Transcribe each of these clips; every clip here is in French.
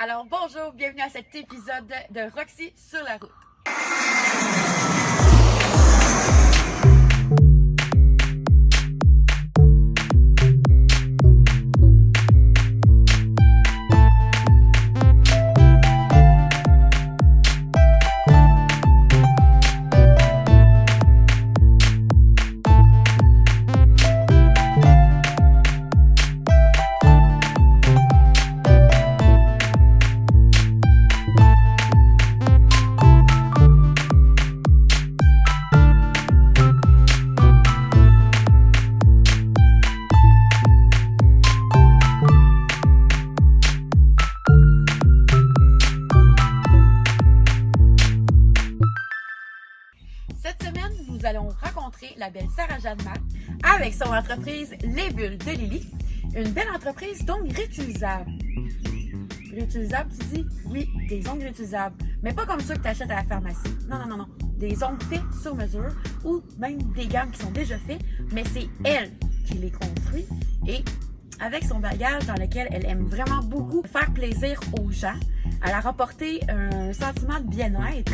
Alors bonjour, bienvenue à cet épisode de Roxy sur la route. Cette semaine, nous allons rencontrer la belle Sarah-Jeanne Matt avec son entreprise Les Bulles de Lily. Une belle entreprise d'ongles réutilisables. Réutilisables, tu dis? Oui, des ongles réutilisables. Mais pas comme ceux que tu achètes à la pharmacie. Non. Des ongles faits sur mesure ou même des gammes qui sont déjà faits, mais c'est elle qui les construit et avec son bagage dans lequel elle aime vraiment beaucoup faire plaisir aux gens, elle a rapporté un sentiment de bien-être.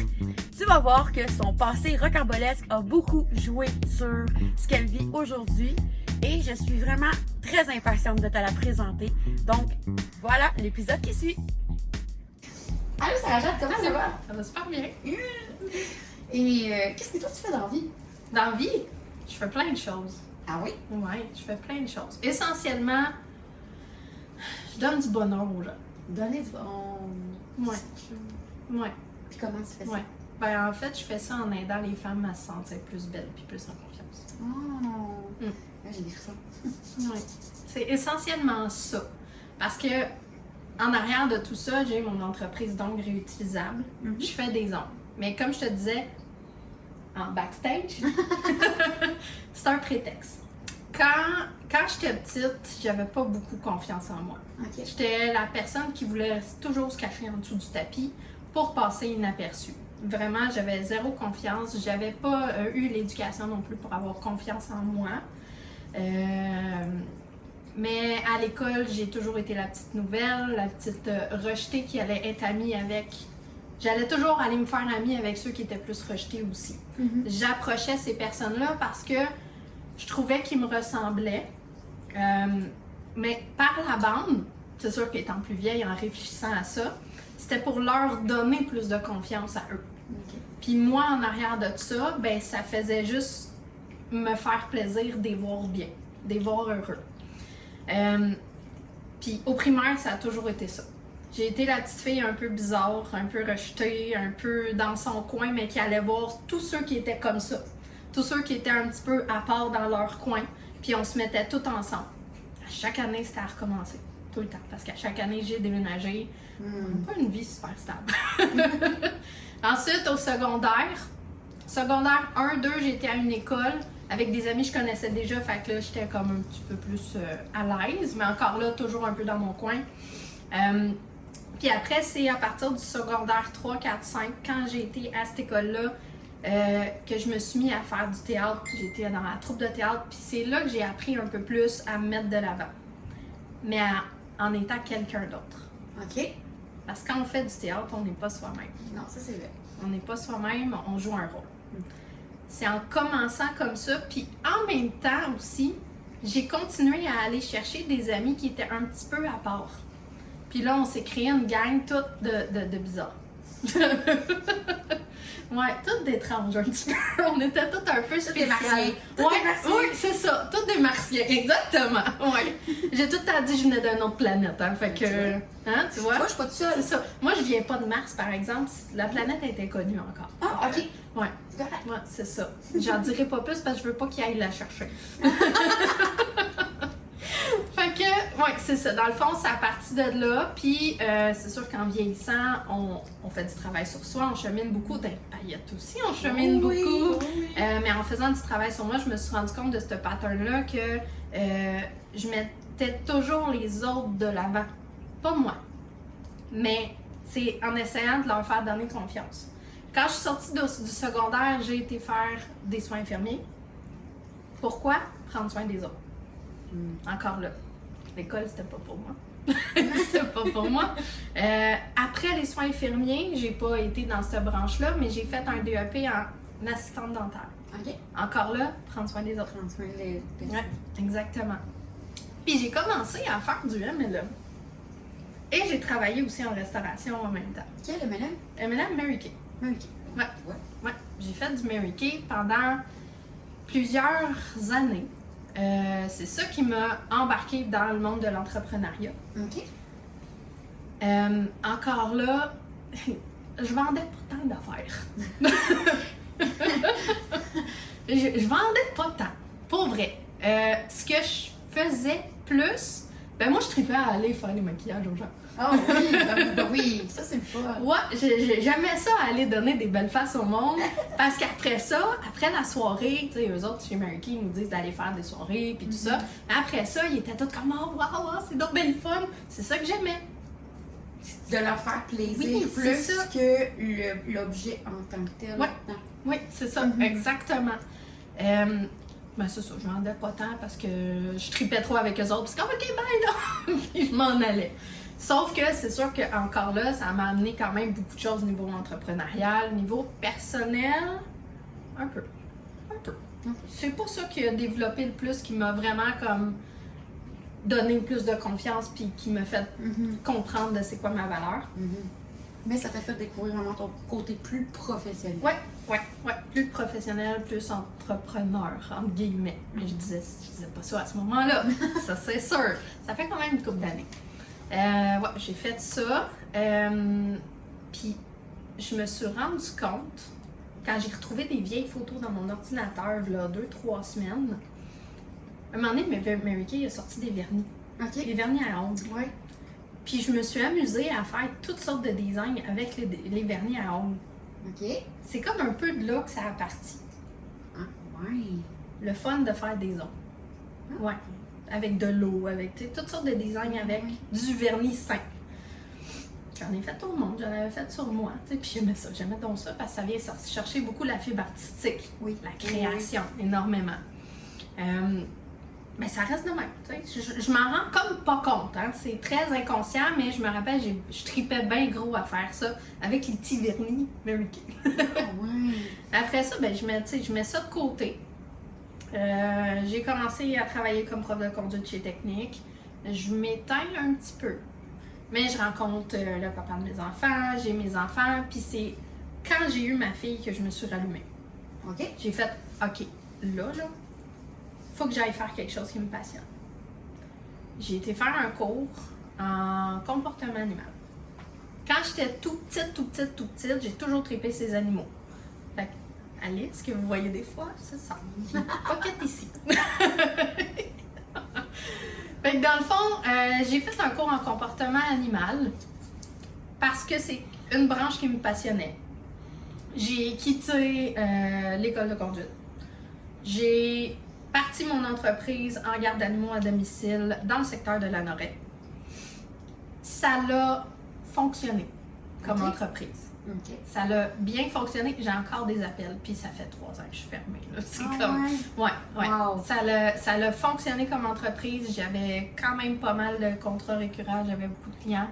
Tu vas voir que son passé rocambolesque a beaucoup joué sur ce qu'elle vit aujourd'hui et je suis vraiment très impatiente de te la présenter. Donc, voilà l'épisode qui suit. Allô Sarah-Jeanne, comment ça va? Ça va super bien. Et qu'est-ce que toi tu fais dans la vie? Dans la vie, je fais plein de choses. Ah oui? Ouais, je fais plein de choses. Essentiellement, je donne du bonheur aux gens. Donner du bon... Ouais. Ouais. Puis comment tu fais ça? Ouais. Ben, en fait, je fais ça en aidant les femmes à se sentir plus belles puis plus en confiance. Oh! Là, j'ai des frissons. Ouais. C'est essentiellement ça. Parce que, en arrière de tout ça, j'ai mon entreprise d'ongles réutilisables. Je fais des ongles. Mais comme je te disais, en backstage, c'est un prétexte. Quand j'étais petite, j'avais pas beaucoup confiance en moi. Okay. J'étais la personne qui voulait toujours se cacher en dessous du tapis pour passer inaperçue. Vraiment, j'avais zéro confiance. J'avais pas eu l'éducation non plus pour avoir confiance en moi. Mais à l'école, j'ai toujours été la petite nouvelle, la petite rejetée qui allait être amie avec... J'allais toujours aller me faire amie avec ceux qui étaient plus rejetés aussi. J'approchais ces personnes-là parce que je trouvais qu'ils me ressemblaient. Mais par la bande, c'est sûr qu'étant plus vieille, en réfléchissant à ça, c'était pour leur donner plus de confiance à eux. Okay. Puis moi, en arrière de ça, ben ça faisait juste me faire plaisir de les voir bien, de les voir heureux. Puis au primaire, ça a toujours été ça. J'ai été la petite fille un peu bizarre, un peu rejetée, un peu dans son coin, mais qui allait voir tous ceux qui étaient comme ça. Tous ceux qui étaient un petit peu à part dans leur coin. Puis on se mettait tout ensemble. À chaque année, c'était à recommencer. Tout le temps. Parce qu'à chaque année, j'ai déménagé. Pas une vie super stable. Ensuite, au secondaire 1, 2, j'étais à une école avec des amis que je connaissais déjà. Fait que là, j'étais comme un petit peu plus à l'aise. Mais encore là, toujours un peu dans mon coin. Puis après, c'est à partir du secondaire 3, 4, 5, quand j'ai été à cette école-là, que je me suis mis à faire du théâtre. J'étais dans la troupe de théâtre. Puis c'est là que j'ai appris un peu plus à me mettre de l'avant. Mais en étant quelqu'un d'autre. OK. Parce que quand on fait du théâtre, on n'est pas soi-même. Non, ça c'est vrai. On n'est pas soi-même, on joue un rôle. C'est en commençant comme ça, puis en même temps aussi, j'ai continué à aller chercher des amis qui étaient un petit peu à part. Puis là, on s'est créé une gang toute de bizarres. Ouais, toutes d'étranges un petit peu. On était toutes un peu spéciales. Oui, c'est ça. Toutes des martiens, exactement. Ouais. J'ai tout le temps dit que je venais d'une autre planète. Hein, fait que, hein, tu vois? Moi, je suis pas toute seule. C'est ça. Moi, je viens pas de Mars, par exemple. La planète est inconnue encore. Ah, OK. Ouais. C'est correct. Ouais, c'est ça. J'en dirai pas plus parce que je veux pas qu'il aille la chercher. Fait que, ouais, c'est ça. Dans le fond, c'est à partir de là. Puis, c'est sûr qu'en vieillissant, on fait du travail sur soi, on chemine beaucoup. Dans les paillettes aussi, on chemine beaucoup. Oui. Mais en faisant du travail sur moi, je me suis rendu compte de ce pattern-là que je mettais toujours les autres de l'avant. Pas moi. Mais c'est en essayant de leur faire donner confiance. Quand je suis sortie du secondaire, j'ai été faire des soins infirmiers. Pourquoi? Prendre soin des autres. Encore là. L'école, c'était pas pour moi. C'était pas pour moi. Après les soins infirmiers, j'ai pas été dans cette branche-là, mais j'ai fait un DEP en assistante dentaire. OK. Encore là, prendre soin des autres. Prendre soin des personnes. Ouais, exactement. Puis j'ai commencé à faire du MLM. Et j'ai travaillé aussi en restauration en même temps. Quel MLM? MLM Mary Kay. OK. Ouais. Ouais, j'ai fait du Mary Kay pendant plusieurs années. C'est ça qui m'a embarquée dans le monde de l'entrepreneuriat. OK. Encore là, je vendais pas tant d'affaires. je vendais pas tant, pour vrai. Ce que je faisais plus, ben moi je tripais à aller faire des maquillages aux gens. Oh oui, ben oui, ça c'est le fun. Ouais, j'aimais ça aller donner des belles faces au monde parce qu'après ça, après la soirée, tu sais, eux autres chez Mary Kay nous disent d'aller faire des soirées puis tout ça. Après ça, ils étaient tous comme oh wow, c'est donc belle fun. C'est ça que j'aimais. De leur faire plaisir Oui, c'est plus ça. que l'objet en tant que tel. Ouais. Non. Oui, c'est ça, exactement. Ben c'est ça, je vendais pas tant parce que je tripais trop avec eux autres. Puis c'est comme ok, bye là! Puis je m'en allais. Sauf que c'est sûr qu'encore là, ça m'a amené quand même beaucoup de choses au niveau entrepreneurial, niveau personnel, un peu. Ok. C'est pas ça qui a développé le plus, qui m'a vraiment comme donné plus de confiance puis qui m'a fait comprendre de c'est quoi ma valeur. Mais ça t'a fait découvrir vraiment ton côté plus professionnel. Ouais, plus professionnel, plus entrepreneur, entre guillemets. Mais je disais pas ça à ce moment-là, ça c'est sûr. Ça fait quand même une couple d'années. Ouais, j'ai fait ça. Puis je me suis rendu compte, quand j'ai retrouvé des vieilles photos dans mon ordinateur, là, 2-3 semaines, à un moment donné, Mary Kay a sorti des vernis. OK. Des vernis à ongles. Ouais. Puis je me suis amusée à faire toutes sortes de designs avec les vernis à ongles. OK. C'est comme un peu de là que ça a parti. Ah, ouais. Le fun de faire des ongles. Ouais. Avec de l'eau, avec tu sais, toutes sortes de designs avec du vernis simple. J'en ai fait tout le monde, j'en avais fait sur moi. Tu sais, puis j'aimais ça, j'aimais donc ça parce que ça vient chercher beaucoup la fibre artistique, Oui. la création, énormément. Mais ça reste de même. Tu sais. Je m'en rends comme pas compte. Hein. C'est très inconscient, mais je me rappelle, je tripais bien gros à faire ça avec les petits vernis Mary Kay. Ah, ouais. Après ça, ben, je mets ça de côté. J'ai commencé à travailler comme prof de conduite chez Technique. Je m'éteins un petit peu. Mais je rencontre le papa de mes enfants, j'ai mes enfants, puis c'est quand j'ai eu ma fille que je me suis rallumée. OK. J'ai fait, OK, là, faut que j'aille faire quelque chose qui me passionne. J'ai été faire un cours en comportement animal. Quand j'étais tout petite, j'ai toujours trippé ces animaux. Fait que, Alice, que vous voyez des fois, c'est ça. Pocket ici. Fait que dans le fond, j'ai fait un cours en comportement animal parce que c'est une branche qui me passionnait. J'ai quitté l'école de conduite. J'ai parti mon entreprise en garde d'animaux à domicile dans le secteur de la Lanoraie. Ça l'a fonctionné comme entreprise. OK. Ça l'a bien fonctionné. J'ai encore des appels, puis ça fait 3 ans que je suis fermée. Là. C'est comme... Ouais. Ouais. Wow. Ça l'a fonctionné comme entreprise. J'avais quand même pas mal de contrats récurrents. J'avais beaucoup de clients.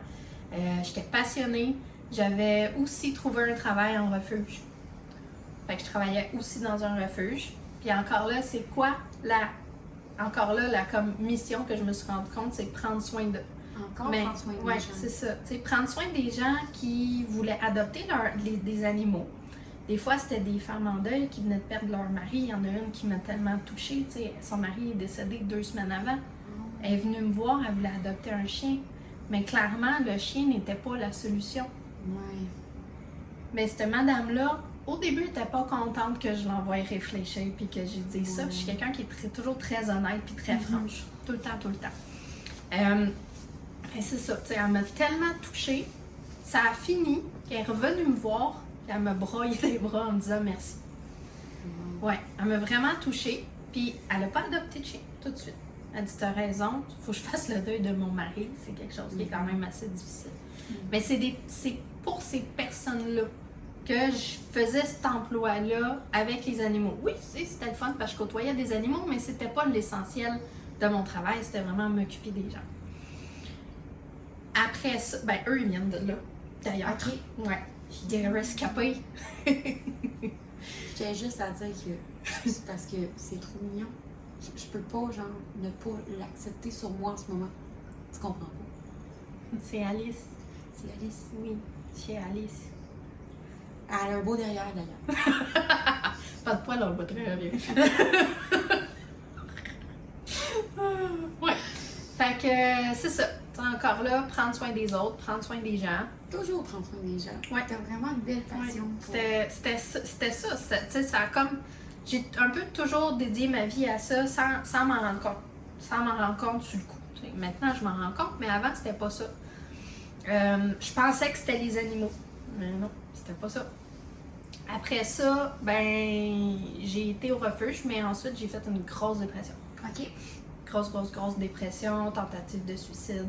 J'étais passionnée. J'avais aussi trouvé un travail en refuge. Fait que je travaillais aussi dans un refuge. Puis encore là, c'est quoi la comme mission que je me suis rendu compte, c'est prendre soin d'eux. Encore prendre soin des gens. C'est ça. T'sais, prendre soin des gens qui voulaient adopter des animaux. Des fois, c'était des femmes en deuil qui venaient de perdre leur mari. Il y en a une qui m'a tellement touchée. T'sais, son mari est décédé 2 semaines avant. Elle est venue me voir, elle voulait adopter un chien. Mais clairement, le chien n'était pas la solution. Ouais. Mais cette madame-là, au début, elle n'était pas contente que je l'envoie réfléchir puis que j'ai dit ça. Puis je suis quelqu'un qui est toujours très honnête puis très franche. Tout le temps. Et c'est ça, tu sais, elle m'a tellement touchée. Ça a fini qu'elle est revenue me voir puis elle m'a broyé les bras en me disant merci. Ouais, elle m'a vraiment touchée. Puis elle n'a pas adopté de chien tout de suite. Elle dit, t'as raison, il faut que je fasse le deuil de mon mari. C'est quelque chose qui est quand même assez difficile. Mais c'est pour ces personnes-là que je faisais cet emploi-là avec les animaux. Oui, c'était le fun parce que je côtoyais des animaux, mais c'était pas l'essentiel de mon travail. C'était vraiment m'occuper des gens. après ça, ben eux, ils viennent de là, d'ailleurs. OK. Ouais. Des rescapés. J'ai juste à dire que c'est parce que c'est trop mignon. Je peux pas, genre, ne pas l'accepter sur moi en ce moment. Tu comprends pas? C'est Alice. C'est Alice. Oui, c'est Alice. Elle a un beau derrière, d'ailleurs. Pas de poil, on le voit très bien. Ouais. Fait que c'est ça. T'es encore là, prendre soin des autres, prendre soin des gens. Toujours prendre soin des gens. Ouais. T'as vraiment une belle passion. Ouais. pour- C'était ça. Tu sais, ça a comme. J'ai un peu toujours dédié ma vie à ça sans m'en rendre compte. Sans m'en rendre compte sur le coup. T'sais, maintenant, je m'en rends compte, mais avant, c'était pas ça. Je pensais que c'était les animaux. Mais non, c'était pas ça. Après ça, ben, j'ai été au refuge, mais ensuite, j'ai fait une grosse dépression. OK. Grosse dépression, tentative de suicide.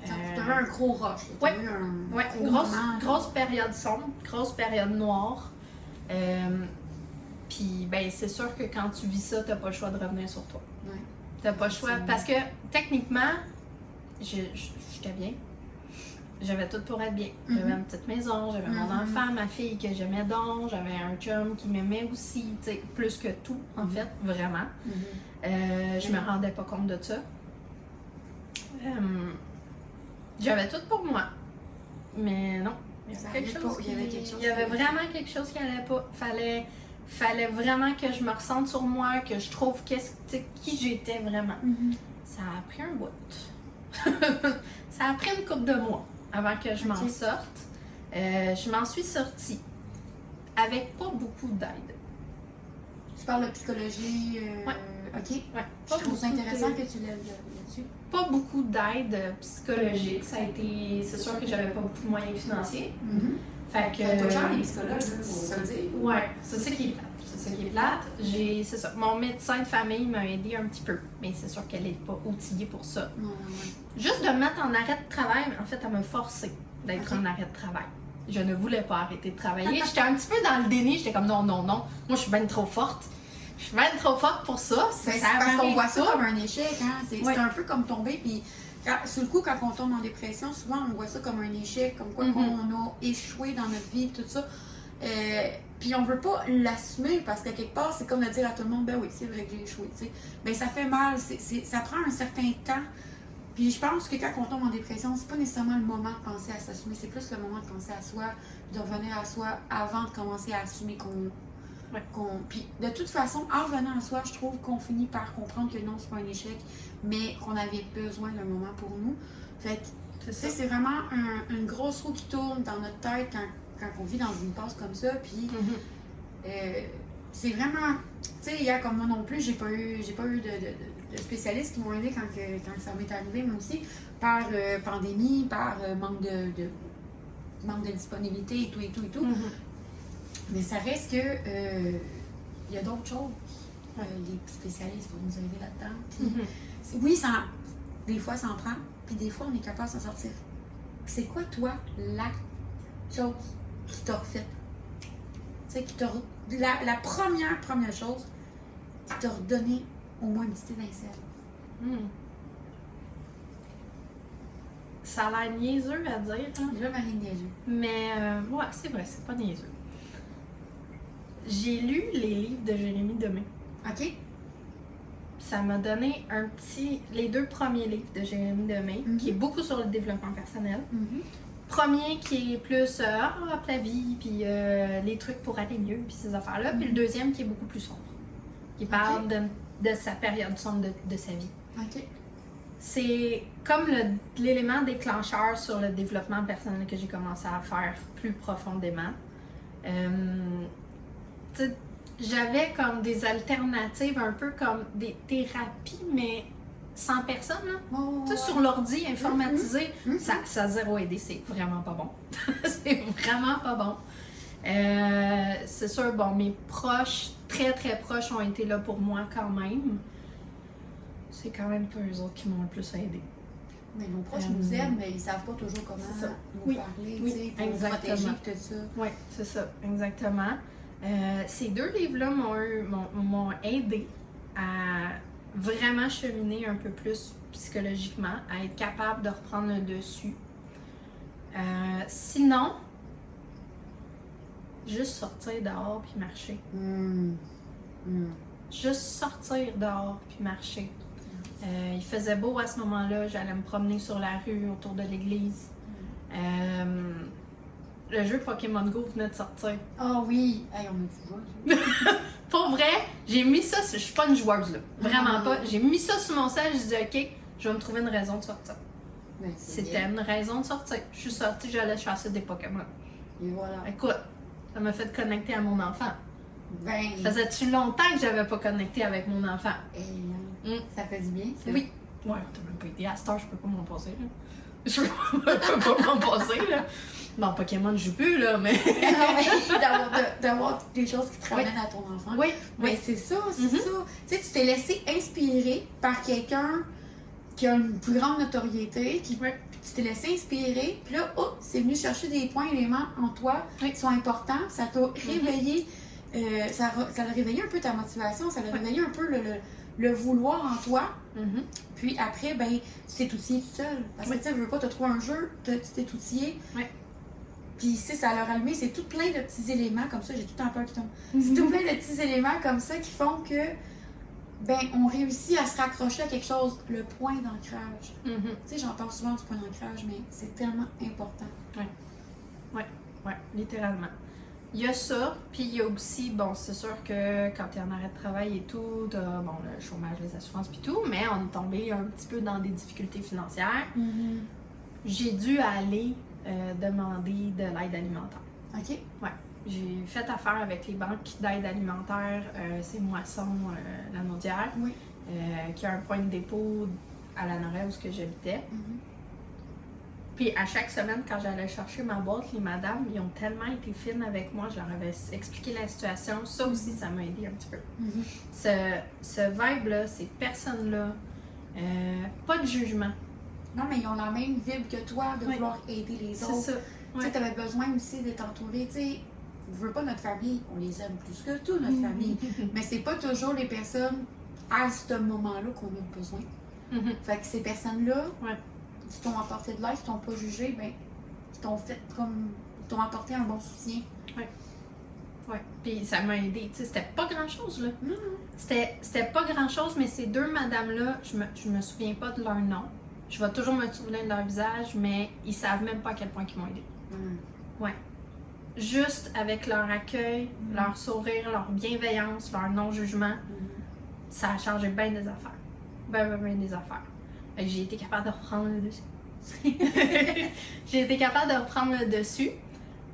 T'avais un gros rush. là. Ouais. T'as eu un Ouais, gros une moment. grosse période sombre, grosse période noire. Puis, ben, c'est sûr que quand tu vis ça, t'as pas le choix de revenir sur toi. Ouais. T'as pas le choix. Absolument. Parce que, techniquement, j'étais bien. J'avais tout pour être bien. J'avais une petite maison, j'avais mon Mhm. enfant, ma fille que j'aimais donc, j'avais un chum qui m'aimait aussi, tu sais, plus que tout, en fait, vraiment. Je me rendais pas compte de ça. J'avais tout pour moi. Mais non. Il y Ça avait allait quelque pas, chose il y avait quelque chose il y avait qui allait vraiment quelque chose qui allait pas. Fallait vraiment que je me ressente sur moi, que je trouve tu sais, qui j'étais vraiment. Ça a pris un bout. Ça a pris une couple de mois avant que je m'en Ok. sorte. Je m'en suis sortie avec pas beaucoup d'aide. Tu parles de psychologie. Ouais. OK. Ouais, Je trouve ça beaucoup intéressant de- que tu lèves là-dessus. Pas beaucoup d'aide psychologique. Ça a été. C'est sûr que j'avais pas beaucoup de moyens financiers. Fait que. Ça coûte cher, les psychologues, là, faut se le dire. Ouais, c'est ça qui est plate. C'est ça qui est plate. C'est ça. Mon médecin de famille m'a aidé un petit peu, mais c'est sûr qu'elle n'est pas outillée pour ça. Ouais. Juste de me mettre en arrêt de travail, en fait, elle m'a forcé d'être Ok. en arrêt de travail. Je ne voulais pas arrêter de travailler. J'étais un petit peu dans le déni. J'étais comme non. Moi, je suis bien trop forte. Je suis bien trop forte pour ça. C'est parce qu'on m'arrive voit ça pas. comme un échec. Hein? C'est Ouais. un peu comme tomber. Puis, sur le coup, quand on tombe en dépression, souvent, on voit ça comme un échec, comme quoi qu'on a échoué dans notre vie, tout ça. Puis on veut pas l'assumer parce que quelque part, c'est comme de dire à tout le monde, ben oui, c'est vrai que j'ai échoué. Tu sais. Ben ça fait mal, ça prend un certain temps. Puis je pense que quand on tombe en dépression, c'est pas nécessairement le moment de penser à s'assumer, c'est plus le moment de penser à soi, de revenir à soi avant de commencer à assumer Ouais. Puis de toute façon, en revenant à soi, je trouve qu'on finit par comprendre que non, c'est pas un échec, mais qu'on avait besoin d'un moment pour nous. Fait que C'est tu sais, ça. c'est vraiment une grosse roue qui tourne dans notre tête quand on vit dans une passe comme ça. Puis c'est vraiment, tu sais, hier comme moi non plus, j'ai pas eu de spécialistes qui m'ont aidé quand ça m'est arrivé, moi aussi, par pandémie, par manque de disponibilité et tout. Mais ça reste que il y a d'autres choses. Les spécialistes vont nous aider là-dedans. Puis, oui, des fois, ça en prend, puis des fois, on est capable de s'en sortir. Puis c'est quoi, toi, la chose qui t'a refait? Tu sais, la première chose qui t'a redonné au moins une petite étincelle. Ça a l'air niaiseux à dire, hein? Déjà, Marie Niaiseux. Mais ouais, c'est vrai, c'est pas niaiseux. J'ai lu les livres de Jérémy Demé. OK? Ça m'a donné les 2 premiers livres de Jérémy Demé, qui est beaucoup sur le développement personnel. Premier qui est plus hop la vie, puis les trucs pour aller mieux, puis ces affaires-là. Puis le deuxième qui est beaucoup plus sombre, qui parle de sa période sombre de sa vie. OK. C'est comme l'élément déclencheur sur le développement personnel que j'ai commencé à faire plus profondément. J'avais comme des alternatives, un peu comme des thérapies, mais sans personne. Là. Tu sais, sur l'ordi, informatisé, ça a zéro aidé. C'est vraiment pas bon. C'est vraiment pas bon. C'est sûr, bon, mes proches, très très proches, ont été là pour moi quand même. C'est quand même pas eux autres qui m'ont le plus aidé. Mais nos proches nous aiment, mais ils savent pas toujours comment ça. nous parler, Oui, tu sais, pour nous exactement. protéger, tout ça. Oui, c'est ça, exactement. Ces 2 livres-là m'ont aidé à vraiment cheminer un peu plus psychologiquement, à être capable de reprendre le dessus. Sinon, juste sortir dehors puis marcher. Juste sortir dehors puis marcher. Il faisait beau à ce moment-là, j'allais me promener sur la rue autour de l'église. Le jeu Pokémon Go venait de sortir. Ah oui! Hey, on a tout joué. Pour vrai, j'ai mis ça, je suis pas une joueuse là, vraiment pas. J'ai mis ça sur mon sel, j'ai dit ok, je vais me trouver une raison de sortir. Ben, C'était une raison de sortir. Je suis sortie, j'allais chasser des Pokémon. Et voilà. Écoute, ça m'a fait connecter à mon enfant. Ben, Faisait-tu longtemps que j'avais pas connecté avec mon enfant? ça fait du bien, ça. Oui. Ouais, t'as même pas été à cette heure, je peux pas m'en passer là. Je peux pas m'en passer là. Bon, Pokémon, je joue plus là, mais. Non, mais d'avoir des choses qui te ramènent à ton enfant. Oui, Mais oui. c'est ça, c'est ça. Tu sais, tu t'es laissé inspirer par quelqu'un qui a une plus grande notoriété, Oui. tu t'es laissé inspirer, puis là, oh, c'est venu chercher des points, éléments en toi Oui. qui sont importants, ça t'a réveillé, ça a réveillé un peu ta motivation, ça a réveillé un peu le vouloir en toi. Puis après, ben, tu t'es outillé tout seul. Parce que tu sais, je veux pas te trouver un jeu, tu t'es outillé. Oui. Puis ça leur allumé, c'est tout plein de petits éléments comme ça, j'ai tout le temps peur qu'ils tombent. C'est tout plein de petits éléments comme ça qui font que, ben, on réussit à se raccrocher à quelque chose, le point d'ancrage. Tu sais, j'en parle souvent du point d'ancrage, mais c'est tellement important. Ouais, littéralement. Il y a ça, puis il y a aussi, bon, c'est sûr que quand tu es en arrêt de travail et tout, t'as, bon, le chômage, les assurances puis tout, mais on est tombé un petit peu dans des difficultés financières. J'ai dû aller demander de l'aide alimentaire. OK? Ouais. J'ai fait affaire avec les banques d'aide alimentaire, c'est Moisson, la Naudière, Oui. qui a un point de dépôt à la Nord-Est où ce que j'habitais. Puis à chaque semaine, quand j'allais chercher ma boîte, les madames, ils ont tellement été fines avec moi, je leur avais expliqué la situation. Ça aussi, ça m'a aidé un petit peu. Ce vibe-là, ces personnes-là, pas de jugement. Non, mais ils ont la même vibe que toi de vouloir aider les autres. C'est ça. Tu sais, t'avais besoin aussi de t'entourer. Tu sais, on veut pas notre famille, on les aime plus que tout, notre famille. Mais c'est pas toujours les personnes à ce moment-là qu'on a besoin. Fait que ces personnes-là, qui t'ont apporté de l'aide, qui t'ont pas jugé, ben, qui t'ont fait comme. Qui t'ont apporté un bon soutien. Ouais. Puis ça m'a aidé. Tu sais, c'était pas grand-chose, là. Non. C'était pas grand-chose, mais ces deux madames-là, je me souviens pas de leur nom. Je vais toujours me souvenir de leur visage, mais ils savent même pas à quel point ils m'ont aidé. Ouais. Juste avec leur accueil, leur sourire, leur bienveillance, leur non-jugement, ça a changé bien des affaires. Ben des affaires. Fait que j'ai été capable de reprendre le dessus. J'ai été capable de reprendre le dessus.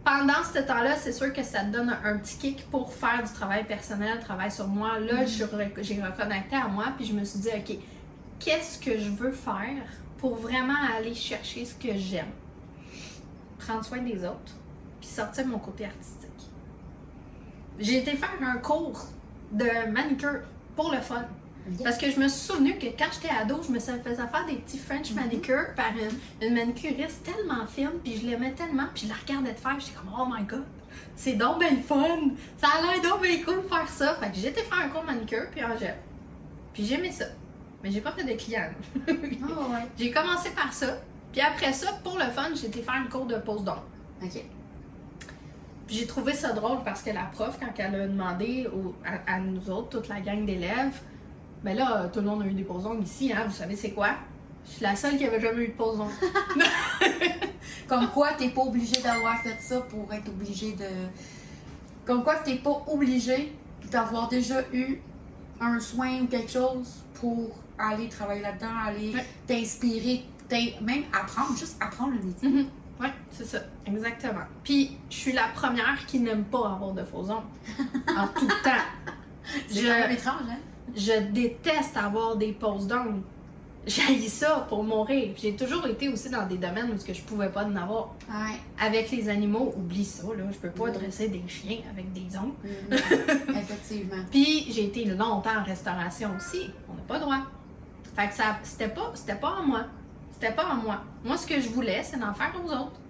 Pendant ce temps-là, c'est sûr que ça te donne un petit kick pour faire du travail personnel, travail sur moi. Là, j'ai reconnecté à moi, puis je me suis dit, OK, qu'est-ce que je veux faire pour vraiment aller chercher ce que j'aime? Prendre soin des autres, puis sortir mon côté artistique. J'ai été faire un cours de manicure pour le fun. Parce que je me suis souvenu que quand j'étais ado, je me faisais faire des petits French manicures par une manicuriste tellement fine, puis je l'aimais tellement, puis je la regardais de faire, j'étais comme oh my god, c'est donc bien fun! Ça a l'air donc bien cool de faire ça! Fait que j'ai été faire un cours de manicure, puis en gel. Puis j'aimais ça. Mais j'ai pas fait de clients. J'ai commencé par ça, puis après ça, pour le fun, j'ai été faire un cours de pose d'ongles. OK. Puis j'ai trouvé ça drôle parce que la prof, quand elle a demandé à nous autres, toute la gang d'élèves, ben là, tout le monde a eu des poses ongles ici, hein, vous savez c'est quoi? Je suis la seule qui avait jamais eu de pose ongles. Comme quoi, t'es pas obligé d'avoir fait ça pour être obligé de. Comme quoi, t'es pas obligé d'avoir déjà eu un soin ou quelque chose pour aller travailler là-dedans, aller t'inspirer, même apprendre, juste apprendre le métier. Oui, c'est ça, exactement. Puis, je suis la première qui n'aime pas avoir de faux ongles. En tout temps. C'est quand même étrange, hein? Je déteste avoir des poses d'ongles. J'haïs ça pour mourir. J'ai toujours été aussi dans des domaines où je pouvais pas en avoir. Ouais. Avec les animaux, oublie ça, là. Je peux pas dresser des chiens avec des ongles. Effectivement. Puis j'ai été longtemps en restauration aussi. On n'a pas le droit. Fait que ça, c'était pas en moi. C'était pas en moi. Moi, ce que je voulais, c'est d'en faire aux autres.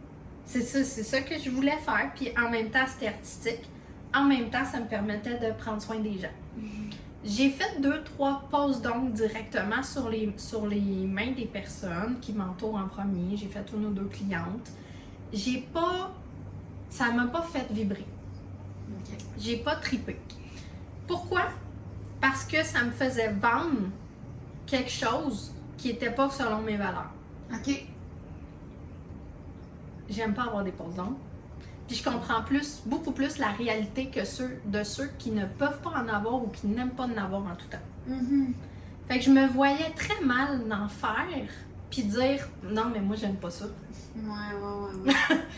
C'est ça que je voulais faire. Puis en même temps, c'était artistique. En même temps, ça me permettait de prendre soin des gens. J'ai fait 2-3 poses d'ongles directement sur les mains des personnes qui m'entourent en premier. J'ai fait une ou deux clientes. ça m'a pas fait vibrer. OK. J'ai pas trippé. Pourquoi? Parce que ça me faisait vendre quelque chose qui était pas selon mes valeurs. OK. J'aime pas avoir des pauses longues. Puis je comprends beaucoup plus la réalité que ceux qui ne peuvent pas en avoir ou qui n'aiment pas en avoir en tout temps. Mhm. Fait que je me voyais très mal d'en faire, puis dire non, mais moi j'aime pas ça. Ouais.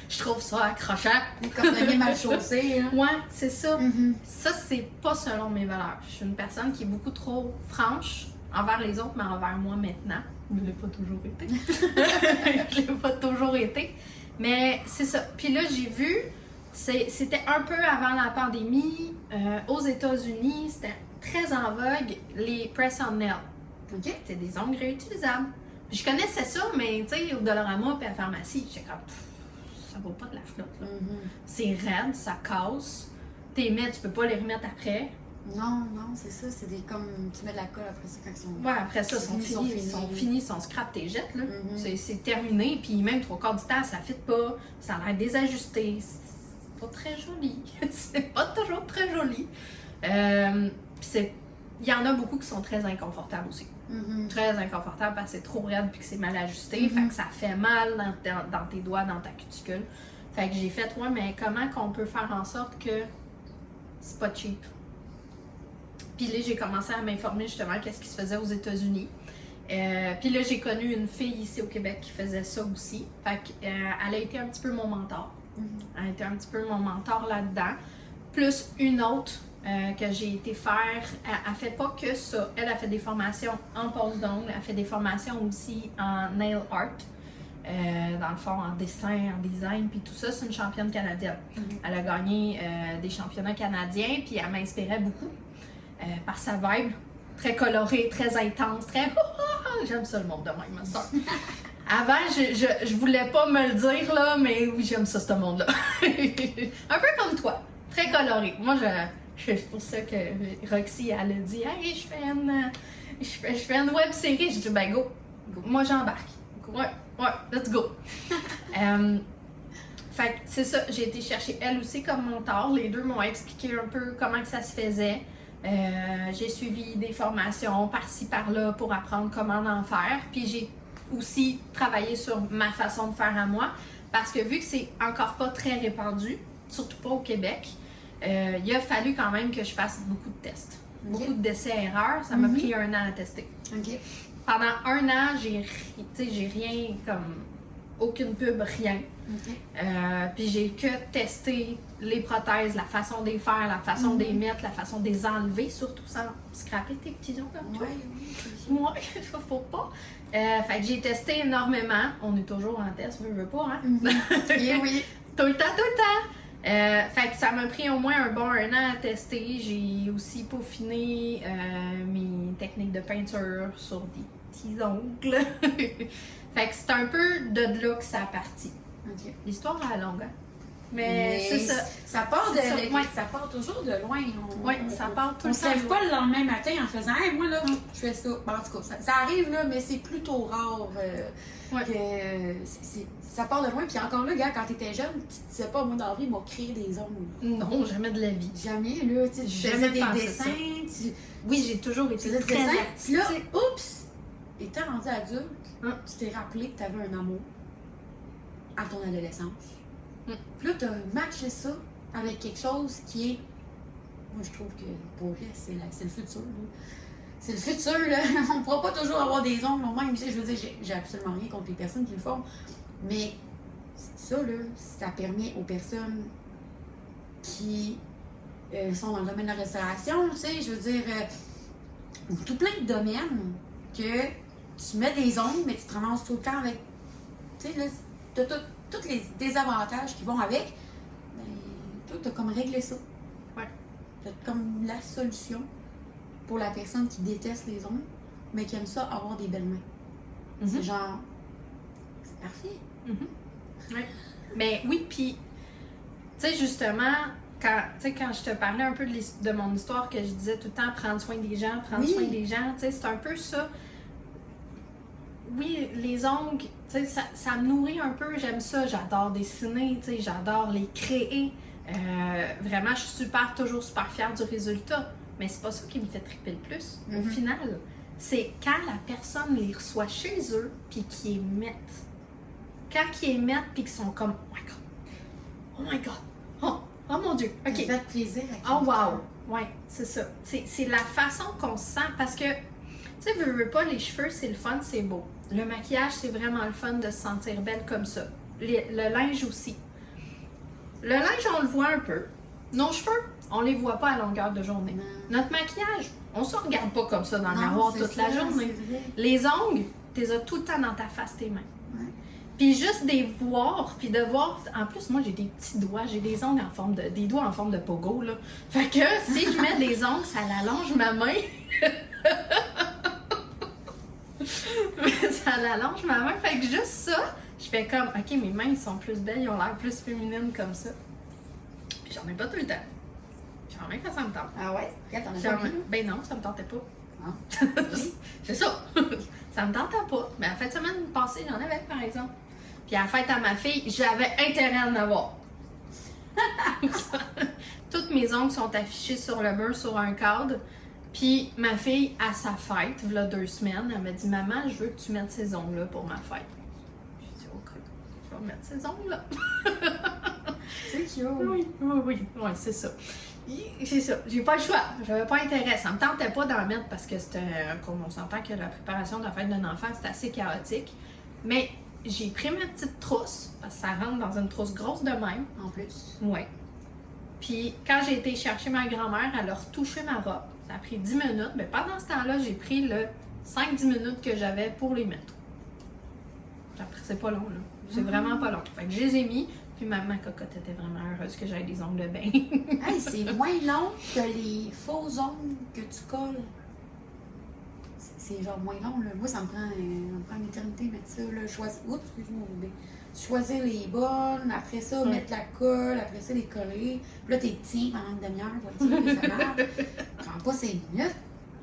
Je trouve ça accrochant. Les cordonniers mal chaussés, hein. Ouais, c'est ça. Mhm. Ça, c'est pas selon mes valeurs. Je suis une personne qui est beaucoup trop franche envers les autres, mais envers moi maintenant. Je l'ai pas toujours été. Je l'ai pas toujours été. Mais c'est ça. Puis là, j'ai vu, c'était un peu avant la pandémie, aux États-Unis, c'était très en vogue, les press-on nails. OK. C'est des ongles réutilisables. Puis je connaissais ça, mais tu sais, au Dollarama puis à la pharmacie, j'étais comme, ça vaut pas de la flotte, là. Mhm. C'est raide, ça casse. T'es mets, tu peux pas les remettre après. Non, c'est ça. C'est des comme. Tu mets de la colle après ça quand ils sont. Ouais, après ça, Ils sont finis, sont scrap, t'es jettes, là. Mhm. C'est terminé, puis même 3/4 du temps, ça fit pas, ça a l'air désajusté. C'est pas très joli. C'est pas toujours très joli. Puis il y en a beaucoup qui sont très inconfortables aussi. Mhm. Très inconfortable parce que c'est trop raide puis que c'est mal ajusté. Mhm. Fait que ça fait mal dans tes doigts, dans ta cuticule. Fait que j'ai fait, ouais, mais comment qu'on peut faire en sorte que c'est pas cheap? Puis là, j'ai commencé à m'informer justement qu'est-ce qui se faisait aux États-Unis. Puis là, j'ai connu une fille ici au Québec qui faisait ça aussi. Fait qu'elle a été un petit peu mon mentor. Mhm. Elle a été un petit peu mon mentor là-dedans. Plus une autre que j'ai été faire. Elle fait pas que ça. Elle a fait des formations en pose d'ongles. Elle fait des formations aussi en nail art. Dans le fond, en dessin, en design, puis tout ça. C'est une championne canadienne. Mhm. Elle a gagné des championnats canadiens, puis elle m'inspirait beaucoup par sa vibe. Très colorée, très intense, très... J'aime ça le monde de même, ma soeur. Avant, je voulais pas me le dire, là, mais oui, j'aime ça, ce monde-là. Un peu comme toi. Très coloré. Moi, c'est pour ça que Roxy, elle a dit « Hey, je fais une web série. » J'ai dit « Ben, go. Moi, j'embarque. Ouais, let's go. » Fait que c'est ça, j'ai été chercher elle aussi comme mentor. Les deux m'ont expliqué un peu comment que ça se faisait. J'ai suivi des formations par-ci, par-là pour apprendre comment en faire. Puis j'ai aussi travaillé sur ma façon de faire à moi. Parce que vu que c'est encore pas très répandu, surtout pas au Québec, il a fallu quand même que je fasse beaucoup de tests. Ok. Beaucoup d'essais-erreurs. Ça m'a pris 1 an à tester. OK. Pendant 1 an, j'ai rien comme aucune pub, rien. OK. Puis j'ai que testé les prothèses, la façon de les faire, la façon de les mettre, la façon de les enlever, surtout sans scraper tes petits ongles comme toi. Oui. Ouais, ça faut pas. Fait que j'ai testé énormément. On est toujours en test, veux pas, hein? Oui. Tout le temps. Fait que ça m'a pris au moins un bon 1 an à tester. J'ai aussi peaufiné mes techniques de peinture sur des petits ongles. Fait que c'est un peu de là que ça a parti. OK. L'histoire est longue, hein? Mais c'est ça. Ça part, C'est ça, ouais. ça part toujours de loin. Oui, ça part tout On le se temps. lève pas le lendemain matin en faisant « Hey, moi là, je fais ça. » En tout cas, ça arrive là, mais c'est plutôt rare Ouais. que ça part de loin. Puis encore là, gars, quand t'étais jeune, tu te disais pas, moi dans la vie, m'a créé des ongles. Non, jamais de la vie. Jamais, là, tu Jamais faisais des pensé dessins, ça. tu Oui, j'ai toujours été faisais des très dessins, puis là, artistique. oups! Étant rendu adulte, Hum. tu t'es rappelé que t'avais un amour à ton adolescence. Hum. Puis là, t'as matché ça avec quelque chose qui est. Moi, je trouve que pour vrai, c'est le futur. Là. C'est le futur, là. On ne pourra pas toujours avoir des ongles. Même, je veux dire, j'ai absolument rien contre les personnes qui le font. Mais ça, là, ça permet aux personnes qui sont dans le domaine de la restauration, tu sais, je veux dire, ou tout plein de domaines que tu mets des ongles, mais tu te ramasses tout le temps avec. Tu sais, là, t'as tous les désavantages qui vont avec. Ben, toi, t'as comme réglé ça. Ouais. T'as comme la solution pour la personne qui déteste les ongles, mais qui aime ça avoir des belles mains. C'est genre. C'est parfait. Ouais. Mais oui, puis, tu sais, justement, quand je te parlais un peu de mon histoire, que je disais tout le temps prendre soin des gens, tu sais, c'est un peu ça. oui, les ongles, tu sais, ça me nourrit un peu, j'aime ça, j'adore dessiner, tu sais, j'adore les créer. Vraiment, je suis toujours super fière du résultat. Mais c'est pas ça qui me fait triper le plus, au final. C'est quand la personne les reçoit chez eux, puis qu'ils émettent. Quand ils émettent, puis qu'ils sont comme, oh my God, oh my God, oh mon Dieu, ok. Ça fait plaisir à Oh wow, ouais, c'est ça. C'est la façon qu'on se sent, parce que, tu sais, veux pas, les cheveux, c'est le fun, c'est beau. Le maquillage, c'est vraiment le fun de se sentir belle comme ça. Le linge aussi. Le linge, on le voit un peu. Nos cheveux, on les voit pas à longueur de journée. Notre maquillage, on se regarde pas comme ça dans le miroir toute la journée. Les ongles, tu les as tout le temps dans ta face, tes mains. Ouais. Puis juste des voir, puis de voir. En plus, moi, j'ai des petits doigts, j'ai des ongles en forme de. Des doigts en forme de pogo, là. Fait que si je mets des ongles, ça l'allonge ma main. Ça l'allonge ma main. Fait que juste ça, je fais comme, ok, mes mains, ils sont plus belles, ils ont l'air plus féminines comme ça. Puis j'en ai pas tout le temps. J'en ai quand ça me tente. Ah ouais? Regarde, t'en as pas mis? Ben non, ça me tentait pas. Ah. C'est ça. Ça me tentait pas. Mais la fin de semaine passée, j'en avais, par exemple. Puis à la fête à ma fille, j'avais intérêt à en avoir. Toutes mes ongles sont affichés sur le mur, sur un cadre. Puis ma fille, à sa fête, il y a 2 semaines, elle m'a dit « Maman, je veux que tu mettes ces ongles-là pour ma fête. » Je dis « Ok, je vais mettre ces ongles-là. » C'est cute. Oui, c'est ça. C'est ça, j'ai pas le choix, j'avais pas intérêt. Ça me tentait pas d'en mettre parce que c'était, comme on s'entend que la préparation de la fête d'un enfant, c'est assez chaotique. Mais j'ai pris ma petite trousse, parce que ça rentre dans une trousse grosse de même. En plus. Ouais. Puis quand j'ai été chercher ma grand-mère, elle a retouché ma robe. Ça a pris 10 minutes, mais pendant ce temps-là, j'ai pris le 5-10 minutes que j'avais pour les mettre. Après, c'est pas long, là. C'est vraiment pas long. Fait que je les ai mis. Puis ma cocotte était vraiment heureuse que j'aille des ongles de bain. Hey, c'est moins long que les faux ongles que tu colles. C'est genre moins long, là. Moi, ça me prend une éternité mettre ça, là. Oups, excuse-moi, bébé. Choisir les bonnes, après ça, mettre la colle, après ça, les coller. Puis là, t'es tiens pendant une demi-heure, vois-tu, que ça marche. Prends pas 5 minutes.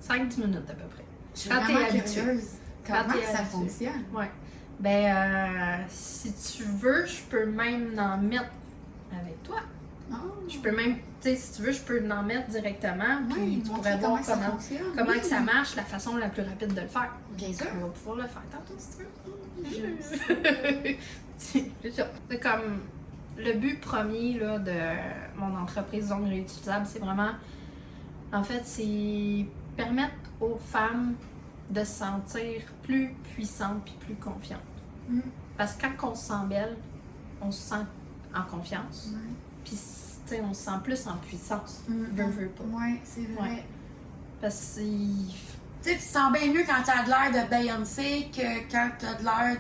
5-10 minutes à peu près. Je suis Quand vraiment t'es habitué. curieuse. Comment Quand t'es ça habitué. fonctionne? Ouais. Ben, si tu veux, je peux même en mettre avec toi. Oh. Je peux même, tu sais, si tu veux, je peux en mettre directement. Puis Oui, tu montrer pourrais voir ça comment fonctionne. que ça marche, la façon la plus rapide de le faire. Bien sûr. On va pouvoir le faire tantôt si tu veux. C'est ça. C'est comme le but premier là, de mon entreprise Ongles Réutilisables, c'est vraiment, en fait, c'est permettre aux femmes de se sentir plus puissantes puis plus confiantes. Parce que quand on se sent belle, on se sent en confiance. Puis, tu sais, on se sent plus en puissance. Veux pas. Oui, c'est vrai. Ouais. Parce que Tu sais, tu te sens bien mieux quand t'as de l'air de Beyoncé que quand t'as de l'air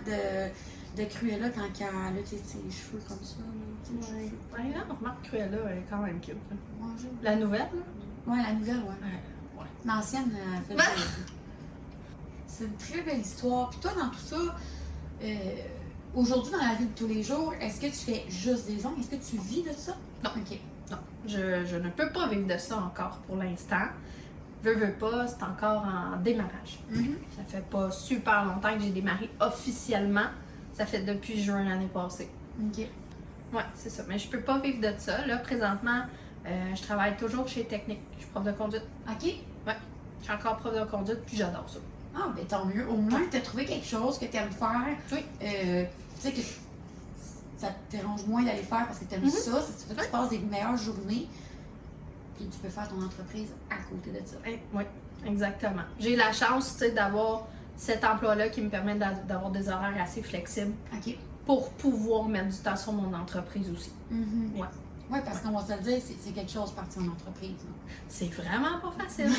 de Cruella quand elle a ses cheveux comme ça. Ouais, non, remarque Cruella, elle est quand même cute. Là. Bonjour. La nouvelle, là? Ouais, la nouvelle, ouais. Ouais. L'ancienne, elle fait le C'est une très belle histoire. Puis toi, dans tout ça, aujourd'hui, dans la vie de tous les jours, est-ce que tu fais juste des ongles? Est-ce que tu vis de ça? Non. OK. Non, je ne peux pas vivre de ça encore pour l'instant. Veux pas, c'est encore en démarrage. Ça fait pas super longtemps que j'ai démarré officiellement. Ça fait depuis juin l'année passée. OK. Ouais, c'est ça. Mais je peux pas vivre de ça. Là, présentement, je travaille toujours chez Technique. Je suis prof de conduite. OK. Ouais. Je suis encore prof de conduite, puis j'adore ça. Ah, ben tant mieux. Au moins, tu as trouvé quelque chose que tu aimes faire. Oui. Tu sais que ça te dérange moins d'aller faire parce que tu aimes ça. Ça te fait que tu passes des meilleures journées. Puis tu peux faire ton entreprise à côté de ça. Oui, exactement. J'ai la chance, tu sais, d'avoir cet emploi-là qui me permet d'avoir des horaires assez flexibles OK. pour pouvoir mettre du temps sur mon entreprise aussi. Ouais. Oui, parce qu'on va se le dire, c'est quelque chose partir en entreprise. C'est vraiment pas facile.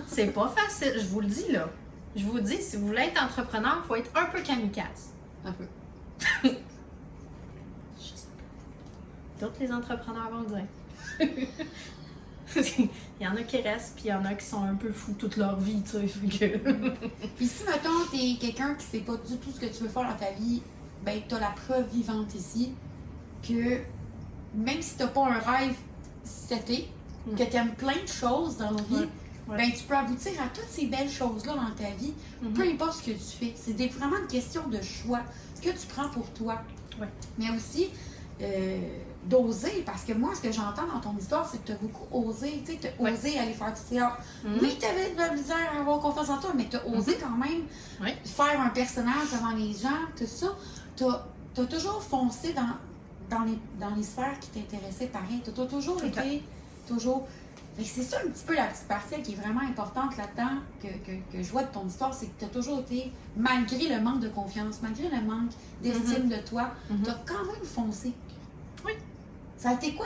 C'est pas facile, je vous le dis là. Je vous dis, si vous voulez être entrepreneur, il faut être un peu kamikaze. Un peu. Tous les entrepreneurs vont le dire. Il y en a qui restent, puis il y en a qui sont un peu fous toute leur vie, tu sais. Puis si, mettons, t'es quelqu'un qui sait pas du tout ce que tu veux faire dans ta vie, ben t'as la preuve vivante ici que même si t'as pas un rêve seté, que t'aimes plein de choses dans la vie, Ouais. ben tu peux aboutir à toutes ces belles choses-là dans ta vie, peu importe ce que tu fais. C'est vraiment une question de choix. Ce que tu prends pour toi. Ouais. Mais aussi, d'oser, parce que moi, ce que j'entends dans ton histoire, c'est que tu as beaucoup osé. Tu sais, tu as osé aller faire du théâtre. Oui, tu avais de la misère à avoir confiance en toi, mais tu as osé quand même faire un personnage devant les gens, tout ça. Tu as toujours foncé dans les sphères qui t'intéressaient pareil. Tu as toujours été. Toujours. C'est ça un petit peu la petite parcelle qui est vraiment importante là-dedans, que je vois de ton histoire, c'est que tu as toujours été, malgré le manque de confiance, malgré le manque d'estime de toi, tu as quand même foncé. Oui. Ça a été quoi,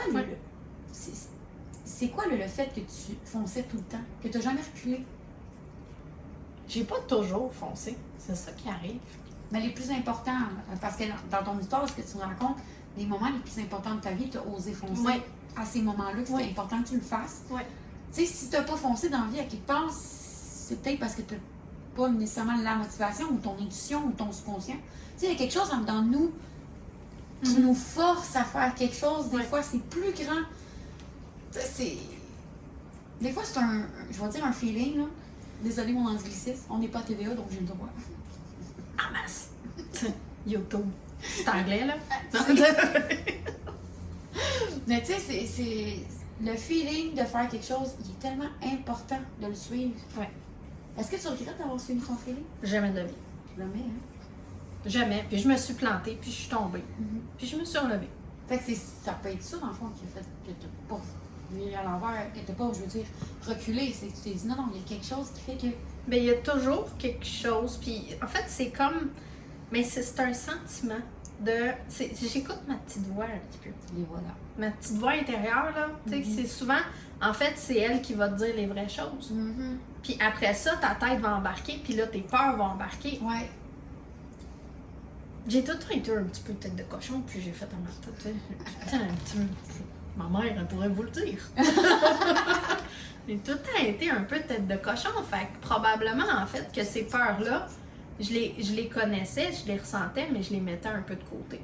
c'est quoi le fait que tu fonçais tout le temps, que tu n'as jamais reculé? J'ai pas toujours foncé, c'est ça qui arrive. Mais les plus importants, parce que dans ton histoire, ce que tu nous racontes, les moments les plus importants de ta vie, tu as osé foncer. Oui. À ces moments-là, que c'est important que tu le fasses. Oui. Tu sais, si tu n'as pas foncé dans la vie à quelque part, c'est peut-être parce que tu n'as pas nécessairement la motivation ou ton intuition ou ton subconscient. Tu sais, il y a quelque chose dans nous qui nous force à faire quelque chose. Des fois, c'est plus grand. Tu sais, des fois, c'est je vais dire un feeling, là. Désolée, mon anglicisme. On n'est pas à TVA, donc j'ai le droit. En masse. YouTube. C'est anglais, là? Mais tu sais, c'est le feeling de faire quelque chose, il est tellement important de le suivre. Oui. Est-ce que tu regrettes d'avoir suivi ton feeling? Jamais de la vie. Jamais, hein? Jamais. Puis je me suis plantée, puis je suis tombée. Puis je me suis relevée. Fait que ça peut être ça, dans le fond, qui a fait que tu n'as pas viré à l'envers, que tu n'as pas, je veux dire, reculé. C'est que tu t'es dit, non, il y a quelque chose qui fait que... Bien, il y a toujours quelque chose. Puis en fait, c'est comme... Mais c'est un sentiment de... J'écoute ma petite voix un petit peu. Et voilà. Ma petite voix intérieure, là, tu sais, c'est souvent... En fait, c'est elle qui va te dire les vraies choses. Puis après ça, ta tête va embarquer, puis là, tes peurs vont embarquer. Ouais. J'ai tout le temps été un petit peu tête de cochon, puis j'ai fait un matin, tu sais. Putain, un petit peu... Ma mère, elle pourrait vous le dire. J'ai tout le temps été un peu tête de cochon, fait que probablement, en fait, que ces peurs-là, je les connaissais, je les ressentais, mais je les mettais un peu de côté.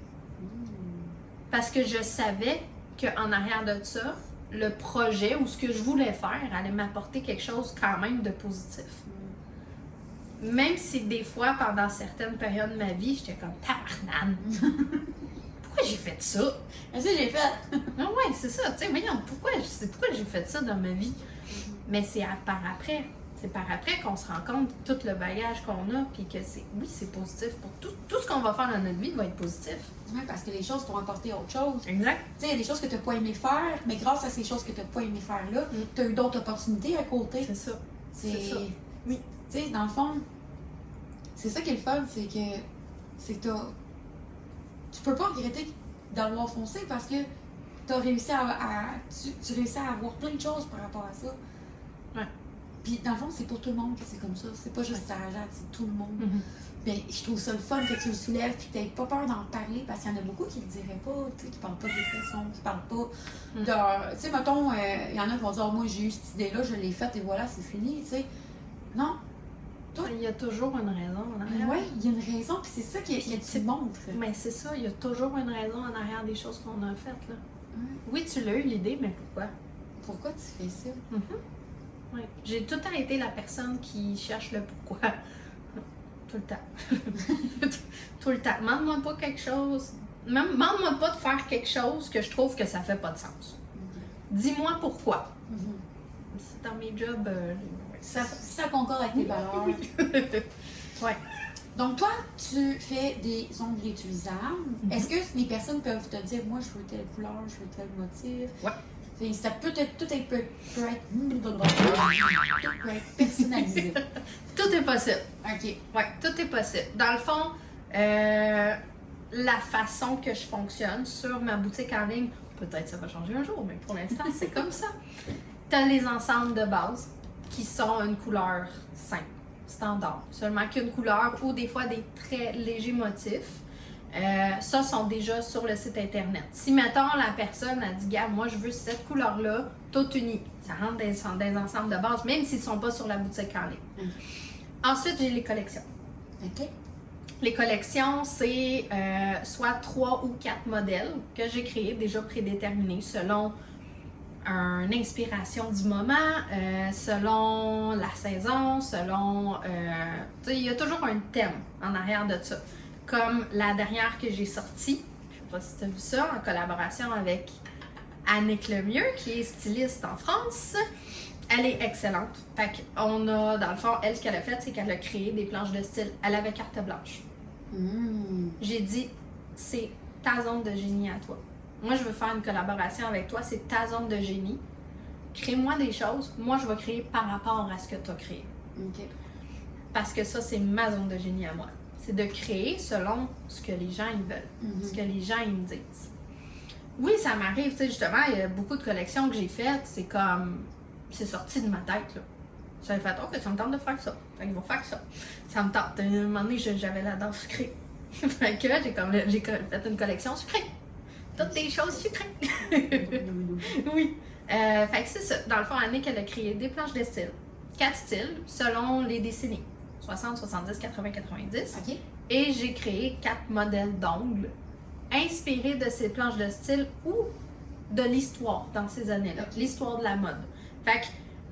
Parce que je savais qu'en arrière de ça, le projet ou ce que je voulais faire allait m'apporter quelque chose quand même de positif. Même si des fois, pendant certaines périodes de ma vie, j'étais comme tabarnane. Pourquoi j'ai fait ça? Est-ce que j'ai fait? Non, ouais, c'est ça. Tu sais, voyons, pourquoi j'ai fait ça dans ma vie? Mais c'est par après. C'est par après qu'on se rend compte de tout le bagage qu'on a, puis que c'est positif. Pour tout ce qu'on va faire dans notre vie va être positif. Oui, parce que les choses t'ont apporté autre chose. Exact. Tu sais, il y a des choses que tu n'as pas aimé faire, mais grâce à ces choses que tu n'as pas aimé faire là, tu as eu d'autres opportunités à côté. C'est ça. C'est ça. Oui. Tu sais, dans le fond, c'est ça qui est le fun, c'est que tu peux pas regretter d'avoir foncé parce que tu as réussi tu réussis à avoir plein de choses par rapport à ça. Ouais. Puis dans le fond, c'est pour tout le monde que c'est comme ça. C'est pas juste Sarah Jade, c'est tout le monde. Bien, je trouve ça le fun que tu le soulèves et que tu n'aies pas peur d'en parler parce qu'il y en a beaucoup qui ne le diraient pas, tu sais, qui ne parlent pas de dépression, qui ne parlent pas de. Tu sais, mettons, il y en a qui vont dire, moi j'ai eu cette idée-là, je l'ai faite et voilà, c'est fini, tu sais. Non. Toi, il y a toujours une raison en arrière. oui, il y a une raison, puis c'est ça que tu montres. Mais c'est ça, il y a toujours une raison en arrière des choses qu'on a faites, là. Oui, tu l'as eu l'idée, mais pourquoi? Pourquoi tu fais ça? Oui. J'ai tout le temps été la personne qui cherche le pourquoi. Tout le temps. Tout le temps. Demande-moi pas quelque chose. Même demande-moi pas de faire quelque chose que je trouve que ça fait pas de sens. Dis-moi pourquoi. C'est dans mes jobs. Ça concorde avec tes valeurs. Ouais. Donc, toi, tu fais des ongles réutilisables. Est-ce que les personnes peuvent te dire, moi, je veux telle couleur, je veux tel motif? Ouais. Ça peut être personnalisé. Tout est possible. OK. Ouais, tout est possible. Dans le fond, la façon que je fonctionne sur ma boutique en ligne, peut-être ça va changer un jour, mais pour l'instant, c'est comme ça. Tu as les ensembles de base qui sont une couleur simple, standard. Seulement qu'une couleur ou des fois des très légers motifs. Ça sont déjà sur le site internet. Si, mettons, la personne a dit, gars, moi je veux cette couleur-là, toute unie. Ça rentre dans des ensembles de base, même s'ils ne sont pas sur la boutique en ligne. Ensuite, j'ai les collections. OK. Les collections, c'est soit 3 ou 4 modèles que j'ai créés, déjà prédéterminés, selon une inspiration du moment, selon la saison, selon... tu sais, il y a toujours un thème en arrière de ça. Comme la dernière que j'ai sortie, je sais pas si tu as vu ça, en collaboration avec Annick Lemieux, qui est styliste en France. Elle est excellente. Fait qu'on a, dans le fond, elle, ce qu'elle a fait, c'est qu'elle a créé des planches de style. Elle avait carte blanche. J'ai dit, c'est ta zone de génie à toi. Moi, je veux faire une collaboration avec toi, c'est ta zone de génie. Crée-moi des choses, moi, je vais créer par rapport à ce que tu as créé. OK. Parce que ça, c'est ma zone de génie à moi. C'est de créer selon ce que les gens ils veulent, ce que les gens ils me disent. Oui, ça m'arrive, tu sais, justement, il y a beaucoup de collections que j'ai faites, c'est comme, c'est sorti de ma tête, là. J'avais fait, oh, ça me tente de faire ça. Fait qu'ils vont faire ça. Ça me tente. À un moment donné, j'avais la dent sucrée. Fait que j'ai fait une collection sucrée. Toutes des choses sucrées. Oui. Fait que c'est ça. Dans le fond, Annick, elle a créé des planches de style. 4 styles selon les décennies. 60, 70, 80, 90. OK. Et j'ai créé 4 modèles d'ongles inspirés de ces planches de style ou de l'histoire dans ces années-là. OK. L'histoire de la mode. Fait que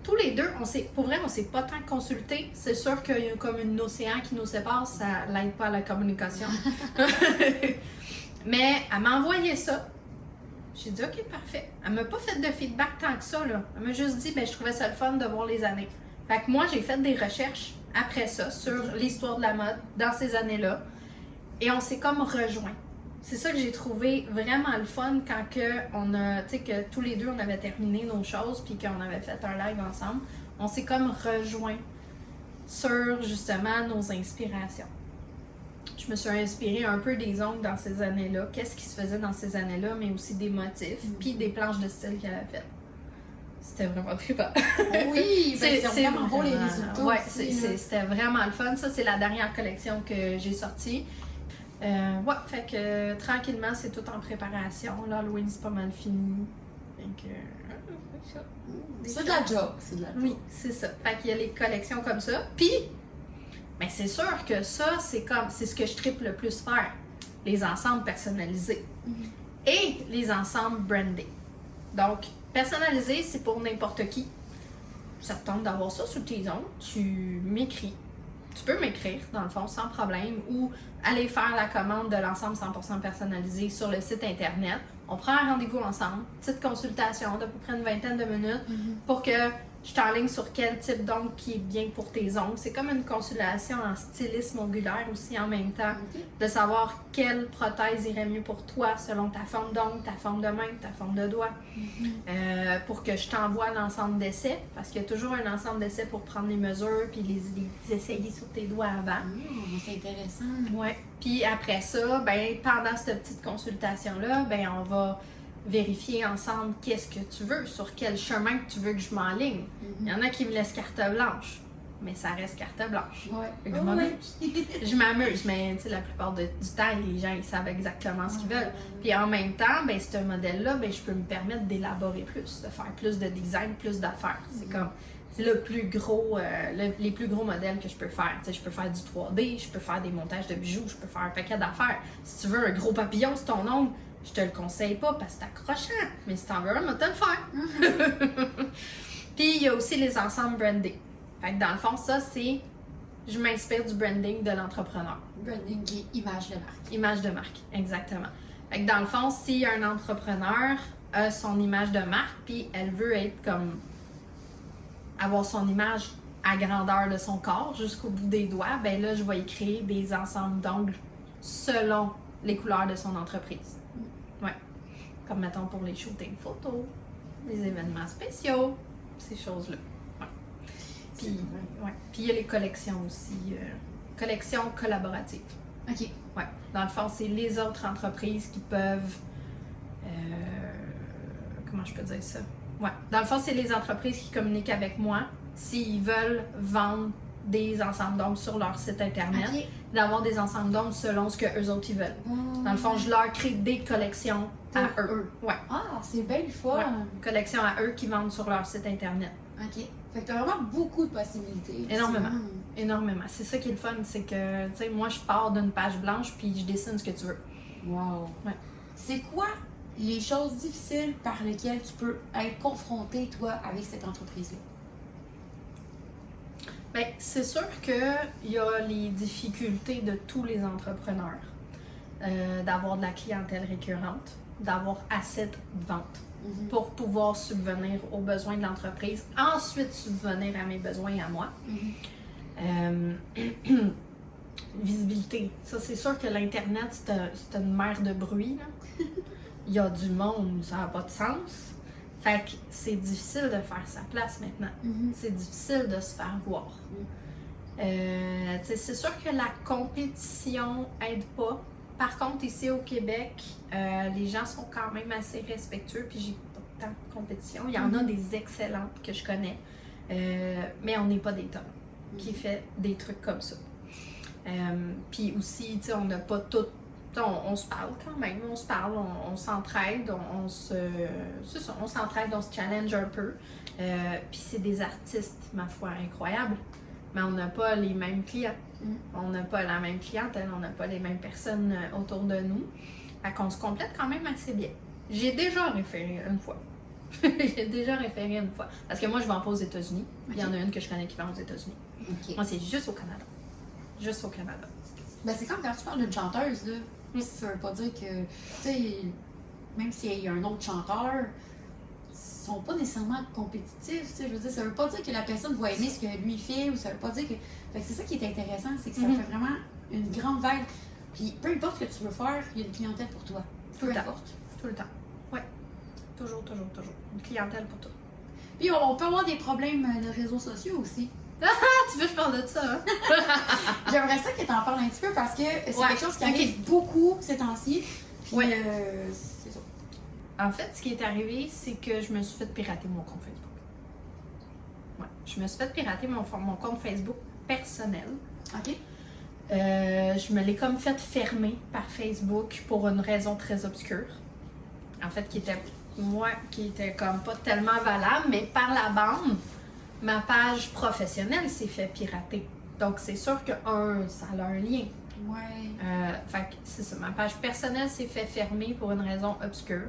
tous les deux, pour vrai, on s'est pas tant consulté. C'est sûr qu'il y a comme un océan qui nous sépare, ça l'aide pas à la communication. Mais elle m'a envoyé ça. J'ai dit, OK, parfait. Elle m'a pas fait de feedback tant que ça, là. Elle m'a juste dit, ben, je trouvais ça le fun de voir les années. Fait que moi, j'ai fait des recherches après ça sur l'histoire de la mode dans ces années-là. Et on s'est comme rejoints. C'est ça que j'ai trouvé vraiment le fun quand tu sais, que tous les deux, on avait terminé nos choses puis qu'on avait fait un live ensemble. On s'est comme rejoints sur, justement, nos inspirations. Je me suis inspirée un peu des ongles dans ces années-là, qu'est-ce qui se faisait dans ces années-là, mais aussi des motifs, puis des planches de style qu'elle a faites. C'était vraiment trippant. Oui, c'est vraiment beau les résultats. Ouais, aussi, c'était vraiment le fun. Ça, c'est la dernière collection que j'ai sortie. Ouais, fait que tranquillement, c'est tout en préparation. L'Halloween, c'est pas mal fini. Fait que, c'est de la job. C'est de la job. oui, c'est ça. Fait qu'il y a les collections comme ça. Puis, ben c'est sûr que ça, c'est ce que je tripe le plus faire. Les ensembles personnalisés. Et les ensembles brandés. Donc, personnalisé, c'est pour n'importe qui. Ça te tente d'avoir ça sur tes ongles, tu m'écris. Tu peux m'écrire, dans le fond, sans problème, ou aller faire la commande de l'ensemble 100% personnalisé sur le site Internet. On prend un rendez-vous ensemble, petite consultation d'à peu près une vingtaine de minutes pour que je t'enligne sur quel type d'ongle qui est bien pour tes ongles. C'est comme une consultation en stylisme ongulaire aussi en même temps, de savoir quelle prothèse irait mieux pour toi selon ta forme d'ongle, ta forme de main, ta forme de doigt, pour que je t'envoie l'ensemble d'essais, parce qu'il y a toujours un ensemble d'essais pour prendre les mesures puis les essayer sur tes doigts avant. C'est intéressant. Ouais. Puis après ça, ben pendant cette petite consultation-là, ben on va vérifier ensemble qu'est-ce que tu veux, sur quel chemin que tu veux que je m'enligne. Il y en a qui me laissent carte blanche, mais ça reste carte blanche. Ouais. Fait que je m'amuse. Je m'amuse, mais la plupart du temps, les gens ils savent exactement ce qu'ils veulent. Puis en même temps, ben ce modèle-là, ben je peux me permettre d'élaborer plus, de faire plus de design, plus d'affaires. C'est le plus gros, les plus gros modèles que je peux faire. Tu sais, je peux faire du 3D, je peux faire des montages de bijoux, je peux faire un paquet d'affaires. Si tu veux un gros papillon sur ton ongle, je te le conseille pas parce que c'est accrochant. Mais si t'en veux un, moi te le faire. Puis il y a aussi les ensembles brandés. Fait que dans le fond, ça c'est, je m'inspire du branding de l'entrepreneur. Branding qui est image de marque. Image de marque, exactement. Fait que dans le fond, si un entrepreneur a son image de marque, puis elle veut être comme avoir son image à grandeur de son corps jusqu'au bout des doigts, ben là, je vais y créer des ensembles d'ongles selon les couleurs de son entreprise. Ouais. Comme mettons pour les shootings photos, les événements spéciaux, ces choses-là. Ouais. Puis il y a les collections aussi, collections collaboratives. OK. Ouais. Dans le fond, c'est les autres entreprises qui peuvent. Comment je peux dire ça? Ouais. Dans le fond, c'est les entreprises qui communiquent avec moi s'ils veulent vendre des ensembles d'ongles sur leur site Internet, d'avoir des ensembles d'ongles selon ce qu'eux autres ils veulent. Dans le fond, je leur crée des collections à eux. Ouais. Ah, c'est bien le fun! Ouais. Collections à eux qui vendent sur leur site Internet. OK. Fait que t'as vraiment beaucoup de possibilités. Énormément. Énormément. C'est ça qui est le fun, c'est que, tu sais, moi, je pars d'une page blanche puis je dessine ce que tu veux. Wow! Ouais. C'est quoi les choses difficiles par lesquelles tu peux être confronté, toi, avec cette entreprise-là? Bien, c'est sûr qu'il y a les difficultés de tous les entrepreneurs. D'avoir de la clientèle récurrente, d'avoir assez de ventes pour pouvoir subvenir aux besoins de l'entreprise, ensuite subvenir à mes besoins à moi. Visibilité. Ça, c'est sûr que l'Internet, c'est une mer de bruit. Là. Il y a du monde, ça n'a pas de sens. Fait que c'est difficile de faire sa place maintenant. C'est difficile de se faire voir. C'est sûr que la compétition aide pas. Par contre, ici au Québec, les gens sont quand même assez respectueux, puis j'ai pas tant de compétition. Il y en a des excellentes que je connais, mais on n'est pas des tonnes qui fait des trucs comme ça. Puis aussi, tu sais, on n'a pas tout. On se parle quand même, on se parle, on s'entraide, c'est ça, on s'entraide, on se challenge un peu. Puis c'est des artistes, ma foi, incroyables, mais on n'a pas les mêmes clients. On n'a pas la même clientèle, on n'a pas les mêmes personnes autour de nous. Fait qu'on se complète quand même assez bien. J'ai déjà référé une fois. Parce que moi, je vends pas aux États-Unis. Il y en a une que je connais qui vend aux États-Unis. Moi, c'est juste au Canada. Ben, c'est comme quand tu parles d'une chanteuse, là. Ça veut pas dire que, tu sais, même s'il y a un autre chanteur, ils sont pas nécessairement compétitifs, tu sais. Je veux dire, ça veut pas dire que la personne va aimer ce que lui fait, ou ça veut pas dire que. Fait que c'est ça qui est intéressant, c'est que ça fait vraiment une grande vague. Puis peu importe ce que tu veux faire, il y a une clientèle pour toi. Tout le temps. Oui. Toujours. Une clientèle pour toi. Puis on peut avoir des problèmes de réseaux sociaux aussi. Tu veux que je parle de ça, hein? J'aimerais ça que tu en parles un petit peu parce que c'est quelque chose qui arrive beaucoup ces temps-ci. Puis c'est ça. En fait, ce qui est arrivé, c'est que je me suis fait pirater mon compte Facebook. Ouais, je me suis fait pirater mon compte Facebook personnel. OK. Je me l'ai comme fait fermer par Facebook pour une raison très obscure. En fait, qui était comme pas tellement valable, mais par la bande, ma page professionnelle s'est fait pirater. Donc, c'est sûr que, ça a un lien. Ouais. Fait que c'est ça, ma page personnelle s'est fait fermer pour une raison obscure.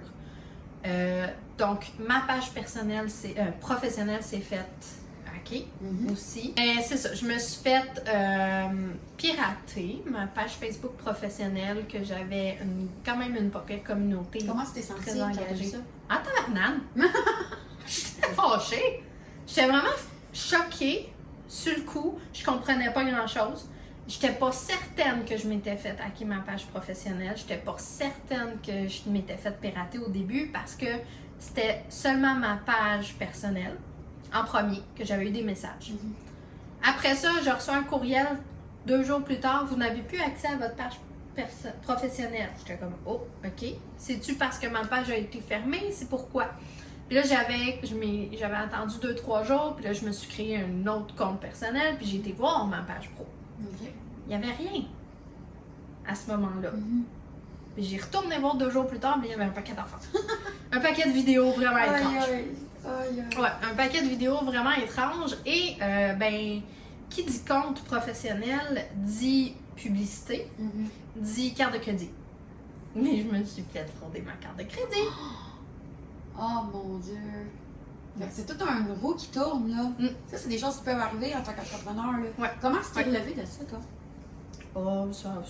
Donc, ma page professionnelle s'est faite hacker aussi. C'est ça, je me suis fait pirater ma page Facebook professionnelle que j'avais quand même une paquet communauté. Comment tu t'es sentie très quand t'as vu engagée. ça? En tabarnane! J'étais fâchée! J'étais vraiment choquée sur le coup. Je comprenais pas grand-chose. J'étais pas certaine que je m'étais fait hacker ma page professionnelle. J'étais pas certaine que je m'étais fait pirater au début parce que c'était seulement ma page personnelle, en premier, que j'avais eu des messages. Après ça, je reçois un courriel 2 jours plus tard. Vous n'avez plus accès à votre page professionnelle. J'étais comme, oh, OK. C'est-tu parce que ma page a été fermée? C'est pourquoi? Puis là, j'avais attendu 2-3 jours, puis là, je me suis créé un autre compte personnel, puis j'ai été voir ma page pro. OK. Il n'y avait rien à ce moment-là. Puis j'ai retourné voir 2 jours plus tard, mais il y avait un paquet d'enfants. Un paquet de vidéos vraiment étranges. Ouais, un paquet de vidéos vraiment étranges. Et, qui dit compte professionnel dit publicité, dit carte de crédit. Mais je me suis fait frauder ma carte de crédit. Oh mon Dieu! Fait que c'est tout un roue qui tourne, là. Ça, c'est des choses qui peuvent arriver en tant qu'entrepreneur, là. Ouais. Comment tu t'es relevé de ça, toi? Oh, ça.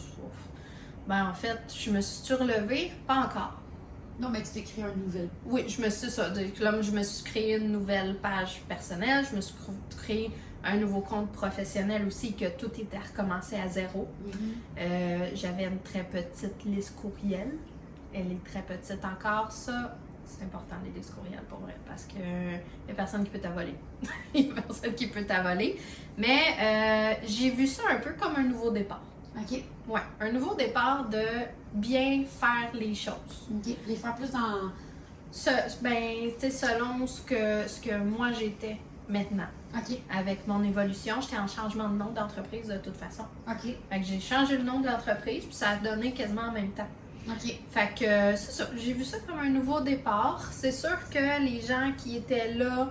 Ben, en fait, je me suis relevée, pas encore. Non, mais tu t'es créé un nouvel. Oui, je me suis créé une nouvelle page personnelle, je me suis créé un nouveau compte professionnel aussi, que tout était recommencé à zéro. J'avais une très petite liste courriel. Elle est très petite encore, ça. C'est important, les listes courriels, pour vrai, parce que y a personne qui peut t'avoler. Il y a personne qui peut t'avoler. Mais j'ai vu ça un peu comme un nouveau départ. OK. Ouais, un nouveau départ de bien faire les choses. OK. Les faire plus dans... Selon ce que moi j'étais maintenant. OK. Avec mon évolution, j'étais en changement de nom d'entreprise de toute façon. OK. Fait que j'ai changé le nom de l'entreprise, puis ça a donné quasiment en même temps. OK. Fait que c'est ça, j'ai vu ça comme un nouveau départ. C'est sûr que les gens qui étaient là,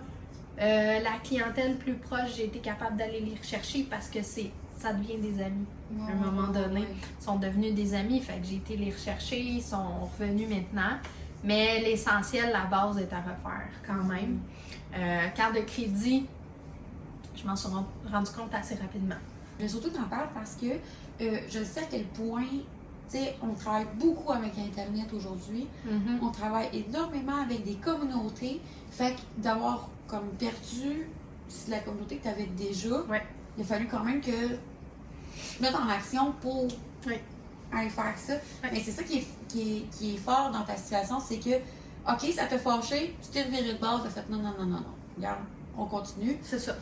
la clientèle plus proche, j'ai été capable d'aller les rechercher parce que ça devient des amis. À un moment donné, ils sont devenus des amis. Fait que j'ai été les rechercher, ils sont revenus maintenant. Mais l'essentiel, la base est à refaire quand même. Carte de crédit, je m'en suis rendu compte assez rapidement. Mais surtout t'en parles parce que je sais à quel point, tu sais, on travaille beaucoup avec Internet aujourd'hui. On travaille énormément avec des communautés. Fait que d'avoir comme perdu la communauté que tu avais déjà, il a fallu quand même que tu te mettes en action pour aller faire ça. Mais c'est ça qui est fort dans ta situation, c'est que, OK, ça t'a fâché, tu t'es reviré de base, tu as fait non. Regarde, on continue. C'est ça.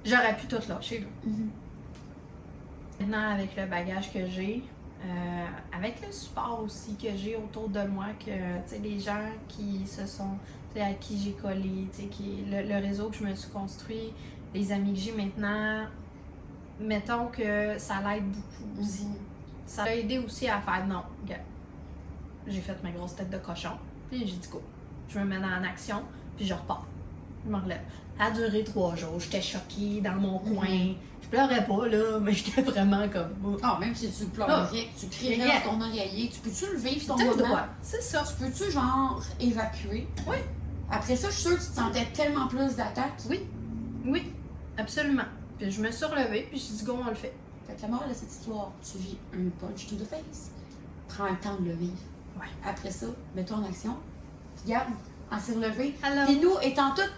J'aurais pu tout lâcher, là. Maintenant, avec le bagage que j'ai, avec le support aussi que j'ai autour de moi, que, tu sais, les gens qui se sont, tu sais, à qui j'ai collé, tu sais, le réseau que je me suis construit, les amis que j'ai maintenant, mettons que ça l'aide beaucoup aussi. Ça l'a aidé aussi à faire non, regarde, j'ai fait ma grosse tête de cochon, puis j'ai dit go, je me mets en action, puis je repars, je me relève. Ça a duré 3 jours, j'étais choquée dans mon coin. Je pleurais pas, là, mais j'étais vraiment comme... Ah, même si tu pleurais, tu crierais dans ton oreiller, tu peux-tu le vivre ton moment? C'est ça. Tu peux-tu, genre, évacuer? Oui. Après ça, je suis sûre que tu te sentais tellement plus d'attaque. Oui, absolument. Puis je me suis relevée, puis je dit go, on le fait. Fait que la morale de cette histoire, tu vis un punch to the face. Prends le temps de le vivre. Ouais. Après ça, mets-toi en action. Puis garde, on s'est relevé. Alors... Puis nous, étant toutes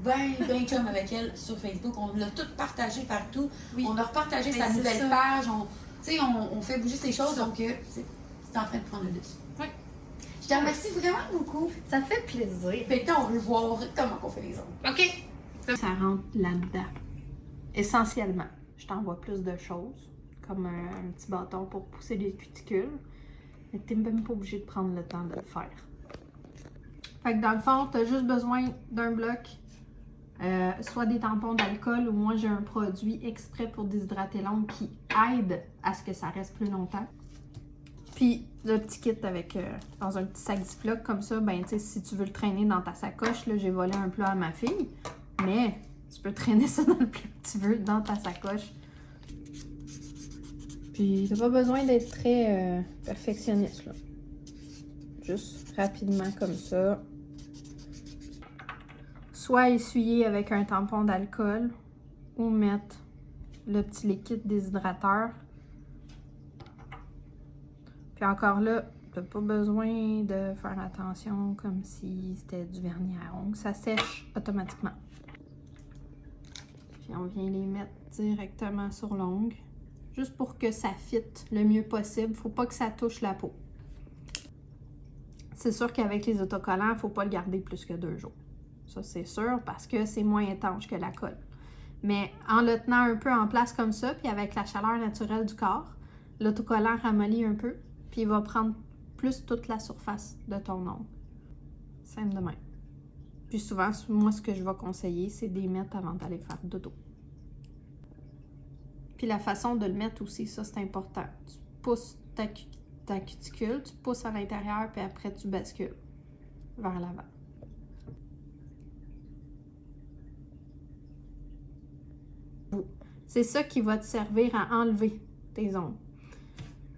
bien chum avec elle sur Facebook, on l'a tout partagé partout. Oui. On a repartagé sa nouvelle page. On fait bouger ces choses, donc c'est en train de prendre le dessus. Oui. Je te remercie vraiment beaucoup. Ça fait plaisir. Maintenant, on veut voir comment on fait les autres. OK. Ça rentre là-dedans. Essentiellement, je t'envoie plus de choses, comme un petit bâton pour pousser les cuticules, mais t'es même pas obligé de prendre le temps de le faire. Fait que dans le fond, t'as juste besoin d'un bloc, soit des tampons d'alcool, ou moi j'ai un produit exprès pour déshydrater l'ongle qui aide à ce que ça reste plus longtemps. Puis le petit kit avec dans un petit sac Ziploc comme ça, ben tu sais, si tu veux le traîner dans ta sacoche, là j'ai volé un plat à ma fille, mais tu peux traîner ça dans le plat que tu veux dans ta sacoche. Puis t'as pas besoin d'être très perfectionniste là. Juste rapidement comme ça. Soit essuyer avec un tampon d'alcool ou mettre le petit liquide déshydrateur. Puis encore là, t'as pas besoin de faire attention comme si c'était du vernis à ongles. Ça sèche automatiquement. Puis on vient les mettre directement sur l'ongle. Juste pour que ça fitte le mieux possible. Faut pas que ça touche la peau. C'est sûr qu'avec les autocollants, il ne faut pas le garder plus que 2 jours. Ça, c'est sûr, parce que c'est moins étanche que la colle. Mais en le tenant un peu en place comme ça, puis avec la chaleur naturelle du corps, l'autocollant ramollit un peu, puis il va prendre plus toute la surface de ton ongle. Simple de même. Puis souvent, moi, ce que je vais conseiller, c'est de les mettre avant d'aller faire dodo. Puis la façon de le mettre aussi, ça, c'est important. Tu pousses ta cuticule, tu pousses à l'intérieur, puis après, tu bascules vers l'avant. C'est ça qui va te servir à enlever tes ongles.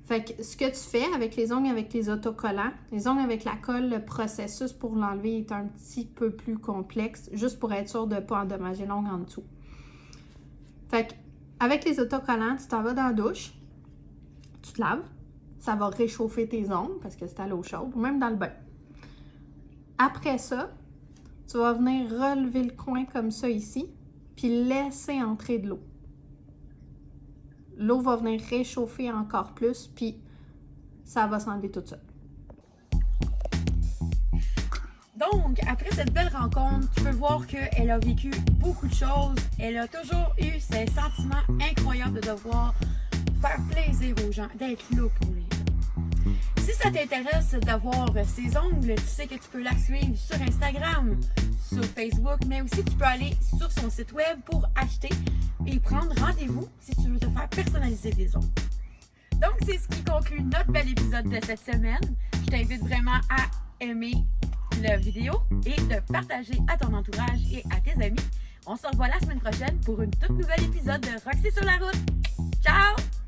Fait que ce que tu fais avec les ongles avec les autocollants, les ongles avec la colle, le processus pour l'enlever est un petit peu plus complexe, juste pour être sûr de ne pas endommager l'ongle en dessous. Fait que avec les autocollants, tu t'en vas dans la douche, tu te laves, ça va réchauffer tes ongles parce que c'est à l'eau chaude, ou même dans le bain. Après ça, tu vas venir relever le coin comme ça ici, puis laisser entrer de l'eau. L'eau va venir réchauffer encore plus, puis ça va s'enlever tout seul. Donc, après cette belle rencontre, tu peux voir qu'elle a vécu beaucoup de choses. Elle a toujours eu ces sentiments incroyables de devoir faire plaisir aux gens, d'être là pour les gens. Si ça t'intéresse d'avoir ses ongles, tu sais que tu peux la suivre sur Instagram, sur Facebook, mais aussi tu peux aller sur son site web pour acheter et prendre rendez-vous si tu veux te faire personnaliser des ongles. Donc, c'est ce qui conclut notre bel épisode de cette semaine. Je t'invite vraiment à aimer la vidéo et de partager à ton entourage et à tes amis. On se revoit la semaine prochaine pour une toute nouvelle épisode de Roxy sur la route. Ciao!